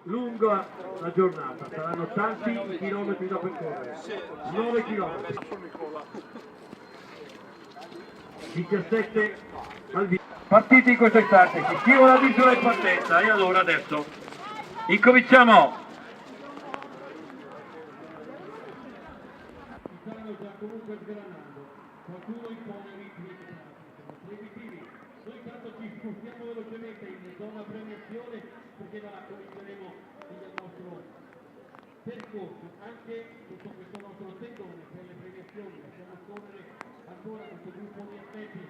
lunga la giornata, saranno tanti i chilometri da percorrere, 9 chilometri, 17 al via. Partiti in questo istante, si scrivono la misura in partenza e allora adesso incominciamo! Si stanno già comunque sgranando, qualcuno impone ritmi proibitivi. Noi intanto ci spostiamo velocemente in zona premiazione perché la cominceremo nel nostro percorso, anche tutto questo nostro tendone per le premiazioni. Lasciamo scorrere ancora questo gruppo di atleti,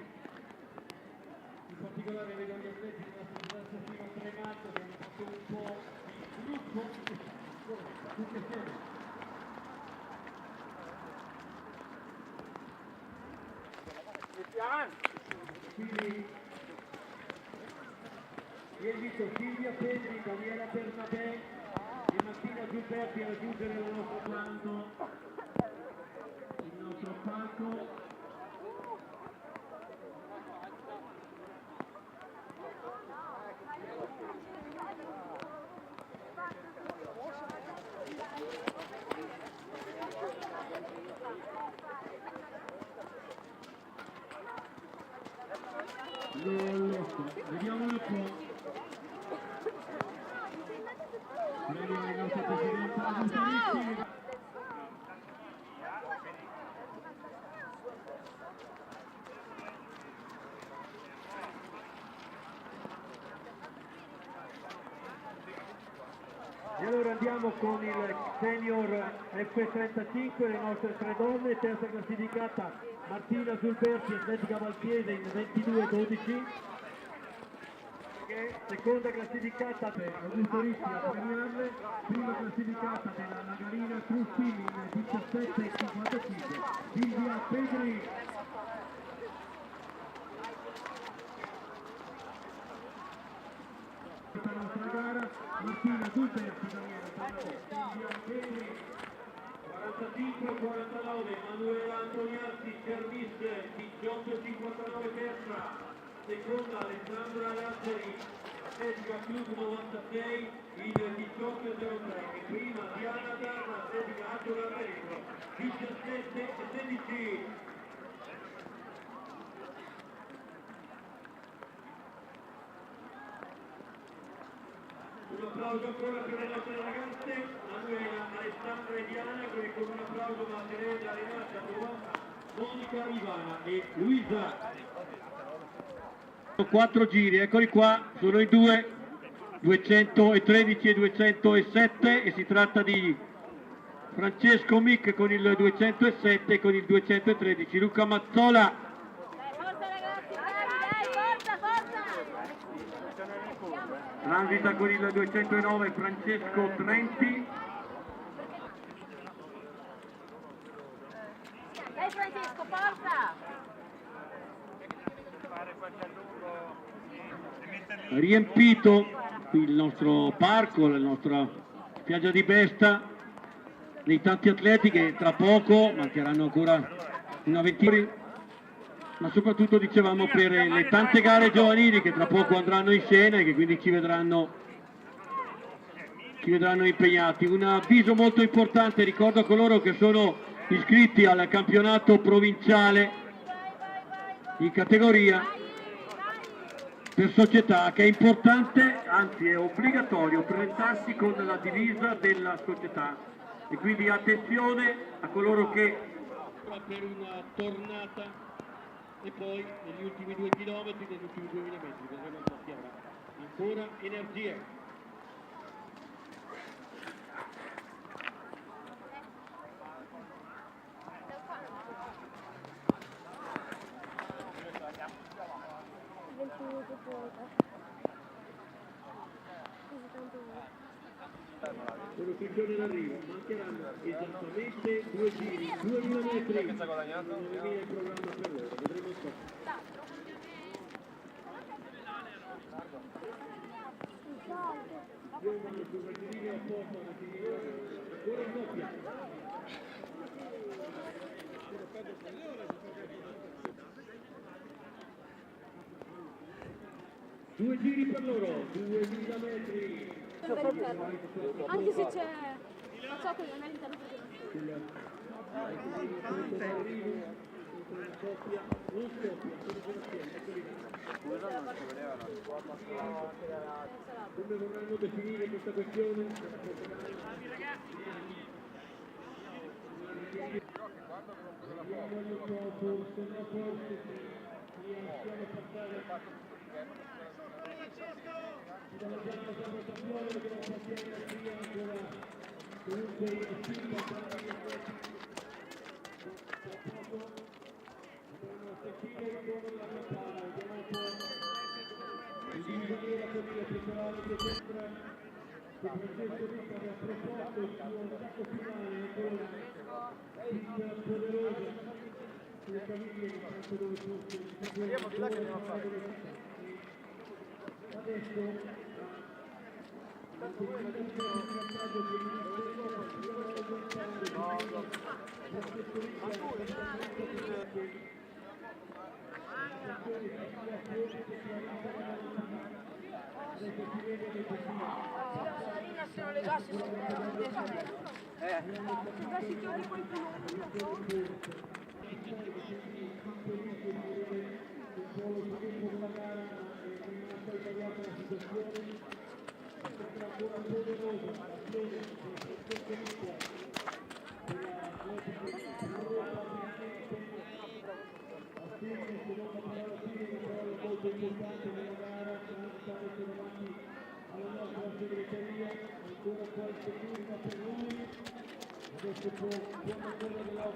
in particolare vedo gli atleti della società fino a 3 maggio che hanno fatto un po' di gruppo, tutti assieme. Quindi io invito Silvia Pedri, Daniela Bernabé e Martina Giuseppe a raggiungere il nostro palco. Vediamo un po'. Prego il nostro presidente Agustinizzi. E allora andiamo con il senior F35, le nostre 3 donne, terza classificata Martina Zulberti, atletica Valpiese in 22-12. Seconda classificata per Augusto Ricci a premiarle, prima classificata della Nagarina Truffini in 17-55, Silvia Pedri. Questa nostra gara, Martina Zulberti, Silvia Pedri, 45-49, Manuela Antoniazzi, Cervis, 18-59 terza. Seconda Alessandra Lazzari, atletica Club 96 in 18.03 e prima Diana Darma, atletica Azzurra Veneto, 17.16. Un applauso ancora per le nostre ragazze, Manuela, Alessandra e Diana, che con un applauso manterrete Renata, Giovanna, Monica, Ivana e Luisa. 4 giri, eccoli qua, sono i due, 213 e 207 e si tratta di Francesco Mic con il 207 e con il 213, Luca Mazzola. Forza ragazzi, bravi, forza! Transita con il 209 Francesco Trenti. Dai Francesco, forza! Riempito il nostro parco, la nostra spiaggia di Besta, dei tanti atleti che tra poco mancheranno ancora una ventina, ma soprattutto dicevamo per le tante gare giovanili che tra poco andranno in scena e che quindi ci vedranno impegnati. Un avviso molto importante, ricordo a coloro che sono iscritti al campionato provinciale in categoria per società, che è importante, anzi è obbligatorio presentarsi con la divisa della società e quindi attenzione a coloro che per una tornata e poi negli ultimi 2 chilometri, negli ultimi 2000 metri vedremo un po' chi avrà ancora energie. Sono chiusione d'arrivo, mancheranno esattamente 2 giri, 2000 metri, non è il programma per loro, vedremo un po'. Giovane sul rettilineo apposta, ancora in doppia. 2 giri per loro, 2000 metri. sempre all'interno. Anche se c'è la cioccola non è all'interno Come vorranno definire questa questione?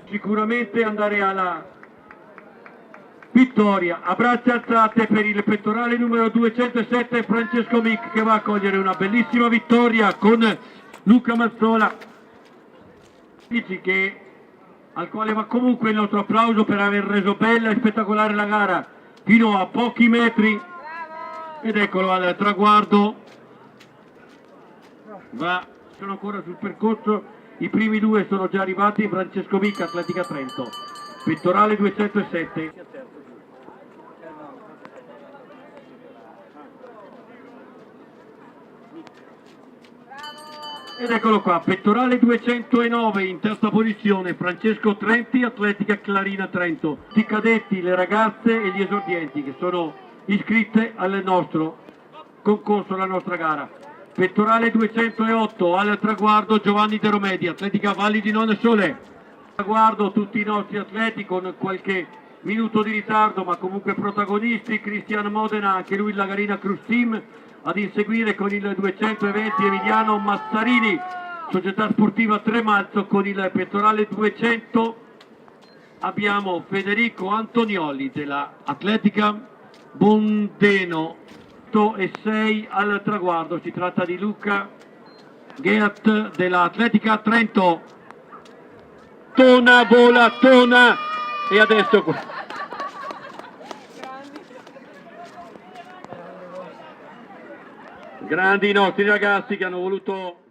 Sicuramente andare alla vittoria a braccia alzate per il pettorale numero 207 Francesco Mic, che va a cogliere una bellissima vittoria con Luca Mazzola, al quale va comunque il nostro applauso per aver reso bella e spettacolare la gara fino a pochi metri. Ed eccolo al traguardo, sono ancora sul percorso, i primi due sono già arrivati, Francesco Mic, Atletica Trento, pettorale 207. Ed eccolo qua, pettorale 209 in terza posizione, Francesco Trenti, Atletica Clarina Trento. I cadetti, le ragazze e gli esordienti che sono iscritte al nostro concorso, alla nostra gara. Pettorale 208 al traguardo Giovanni De Romedi, Atletica Valli di None Sole. Traguardo tutti i nostri atleti con qualche minuto di ritardo, ma comunque protagonisti. Cristiano Modena, anche lui la Garina Cruz Team, ad inseguire con il 220 Emiliano Mazzarini, Società Sportiva Tremalzo. Con il pettorale 200 abbiamo Federico Antonioli della Atletica Bondeno, e 6 al traguardo, si tratta di Luca Geat della Atletica Trento. Tona, vola, tona, e adesso grandi i nostri ragazzi che hanno voluto